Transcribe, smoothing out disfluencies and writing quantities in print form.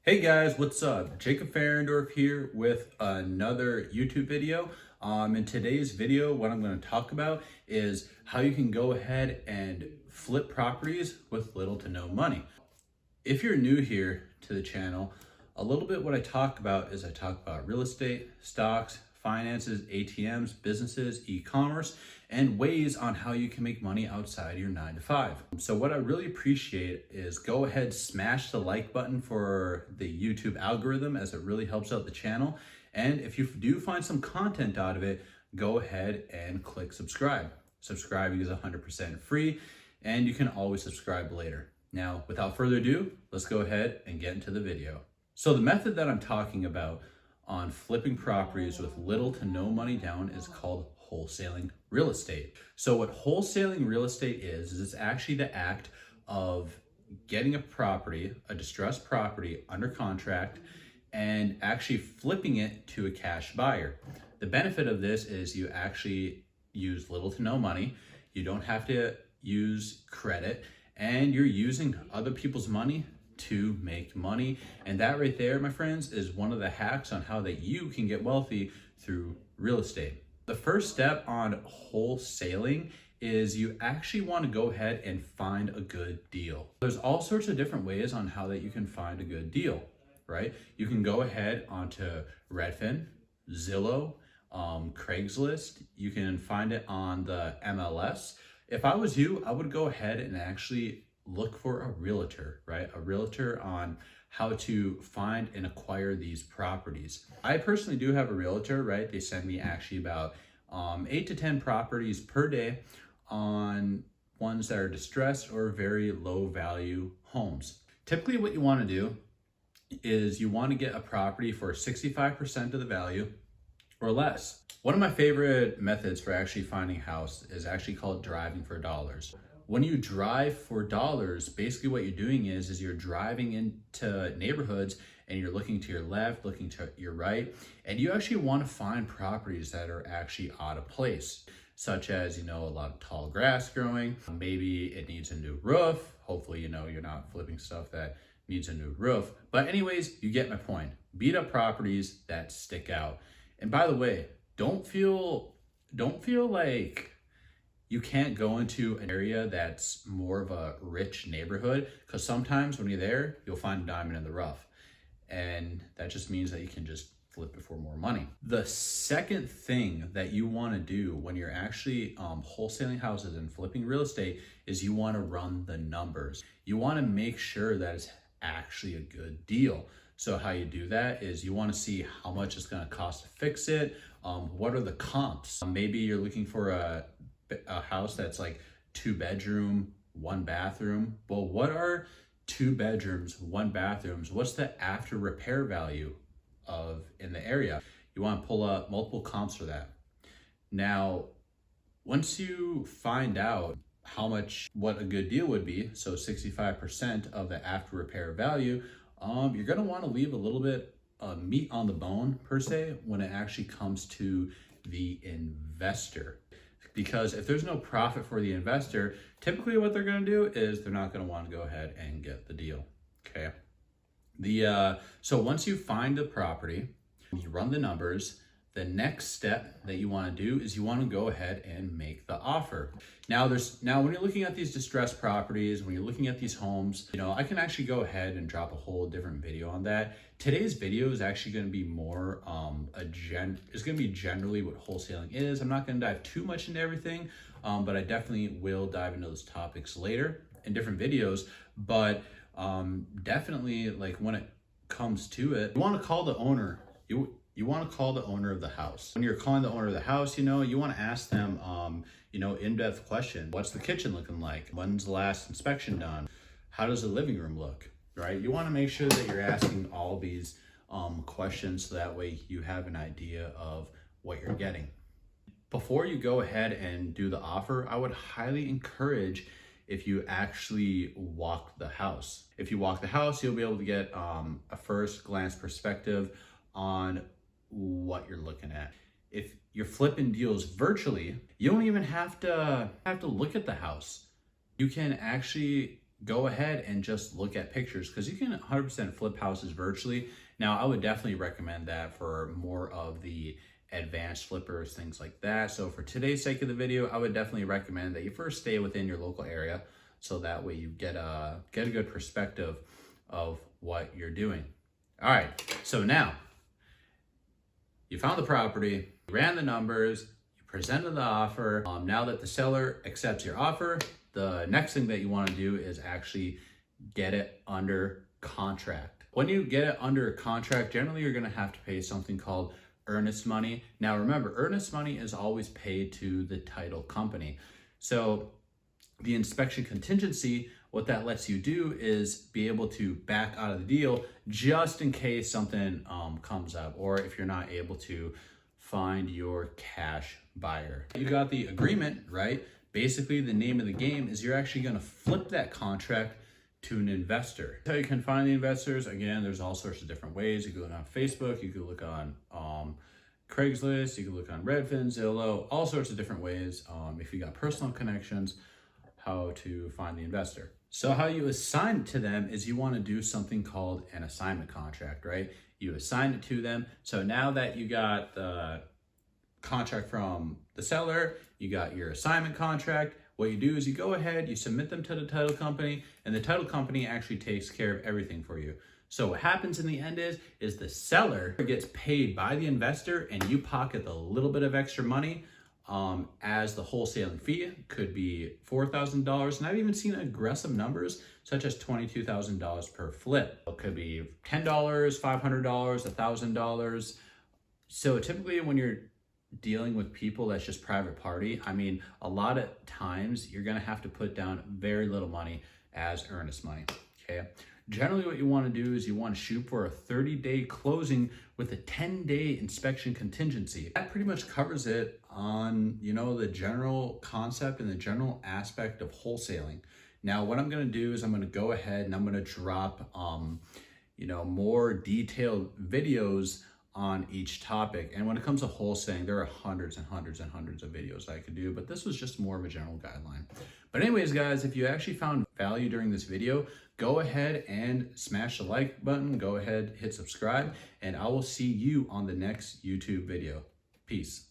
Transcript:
Hey guys, what's up? Jacob Farendorf here with another YouTube video. In today's video, what I'm going to talk about is how you can go ahead and flip properties with little to no money. If you're new here to the channel, a little bit what I talk about is I talk about real estate, stocks, finances, ATMs, businesses, e-commerce, and ways on how you can make money outside your 9 to 5. So what I really appreciate is go ahead, smash the like button for the YouTube algorithm, as it really helps out the channel. And if you do find some content out of it, go ahead and click subscribe. Subscribing is 100% free, and you can always subscribe later. Now, without further ado, let's go ahead and get into the video. So the method that I'm talking about on flipping properties with little to no money down is called wholesaling real estate. So what wholesaling real estate is it's actually the act of getting a property, a distressed property, under contract and actually flipping it to a cash buyer. The benefit of this is you actually use little to no money. You don't have to use credit, and you're using other people's money to make money. And that right there, my friends, is one of the hacks on how that you can get wealthy through real estate. The first step on wholesaling is you actually want to go ahead and find a good deal. There's all sorts of different ways on how that you can find a good deal, right? You can go ahead onto Redfin, Zillow, Craigslist. You can find it on the MLS. If I was you, I would go ahead and actually look for a realtor, right? A realtor on how to find and acquire these properties. I personally do have a realtor, right? They send me actually about 8 to 10 properties per day on ones that are distressed or very low value homes. Typically what you want to do is you want to get a property for 65% of the value or less. One of my favorite methods for actually finding a house is actually called driving for dollars. When you drive for dollars, basically what you're doing is you're driving into neighborhoods and you're looking to your left, looking to your right, and you actually want to find properties that are actually out of place, such as, a lot of tall grass growing. Maybe it needs a new roof. Hopefully, you're not flipping stuff that needs a new roof. But anyways, you get my point. Beat up properties that stick out. And by the way, don't feel like you can't go into an area that's more of a rich neighborhood, because sometimes when you're there, you'll find a diamond in the rough. And that just means that you can just flip it for more money. The second thing that you want to do when you're actually wholesaling houses and flipping real estate is you want to run the numbers. You want to make sure that it's actually a good deal. So how you do that is you want to see how much it's going to cost to fix it. What are the comps? Maybe you're looking for a house that's like 2 bedroom, 1 bathroom. Well, what are 2 bedrooms, 1 bathrooms? What's the after repair value of in the area? You want to pull up multiple comps for that. Now, once you find out what a good deal would be, so 65% of the after repair value, you're going to want to leave a little bit of meat on the bone per se when it actually comes to the investor. Because if there's no profit for the investor, typically what they're going to do is they're not going to want to go ahead and get the deal. Okay. So once you find the property, you run the numbers, the next step that you want to do is you want to go ahead and make the offer. Now when you're looking at these distressed properties, when you're looking at these homes, I can actually go ahead and drop a whole different video on that. Today's video is actually going to be more it's going to be generally what wholesaling is. I'm not going to dive too much into everything, but I definitely will dive into those topics later in different videos. But definitely, like, when it comes to it, you want to call the owner. You want to call the owner of the house. When you're calling the owner of the house, you want to ask them, in-depth question. What's the kitchen looking like? When's the last inspection done? How does the living room look? Right? You want to make sure that you're asking all these questions, so that way you have an idea of what you're getting. Before you go ahead and do the offer, I would highly encourage if you actually walk the house. If you walk the house, you'll be able to get a first glance perspective on what you're looking at. If you're flipping deals virtually, you don't even have to look at the house. You can actually go ahead and just look at pictures, because you can 100% flip houses virtually. Now, I would definitely recommend that for more of the advanced flippers, things like that. So for today's sake of the video, I would definitely recommend that you first stay within your local area, so that way you get a good perspective of what you're doing. All right, so now you found the property, you ran the numbers, you presented the offer. Now that the seller accepts your offer, the next thing that you want to do is actually get it under contract. When you get it under contract, generally you're going to have to pay something called earnest money. Now remember, earnest money is always paid to the title company. So the inspection contingency, what that lets you do is be able to back out of the deal just in case something comes up, or if you're not able to find your cash buyer. You got the agreement, right? Basically, the name of the game is you're actually going to flip that contract to an investor. How you can find the investors, again, there's all sorts of different ways. You can look on Facebook, you can look on Craigslist, you can look on Redfin, Zillow, all sorts of different ways. If you got personal connections, how to find the investor. So how you assign it to them is you want to do something called an assignment contract, right? You assign it to them. So now that you got the contract from the seller, you got your assignment contract, what you do is you go ahead, you submit them to the title company, and the title company actually takes care of everything for you. So what happens in the end is the seller gets paid by the investor, and you pocket the little bit of extra money as the wholesaling fee. Could be $4,000, and I've even seen aggressive numbers such as $22,000 per flip. It could be $10, $500, $1,000. So typically when you're dealing with people that's just private party, I mean, a lot of times you're gonna have to put down very little money as earnest money, okay? Generally what you wanna do is you wanna shoot for a 30-day closing with a 10-day inspection contingency. That pretty much covers it on, you know, the general concept and the general aspect of wholesaling. Now, what I'm gonna do is I'm gonna go ahead and I'm gonna drop, you know, more detailed videos on each topic. And when it comes to wholesaling, there are hundreds and hundreds and hundreds of videos I could do, but this was just more of a general guideline. But anyways, guys, if you actually found value during this video, go ahead and smash the like button, go ahead, hit subscribe, and I will see you on the next YouTube video. Peace.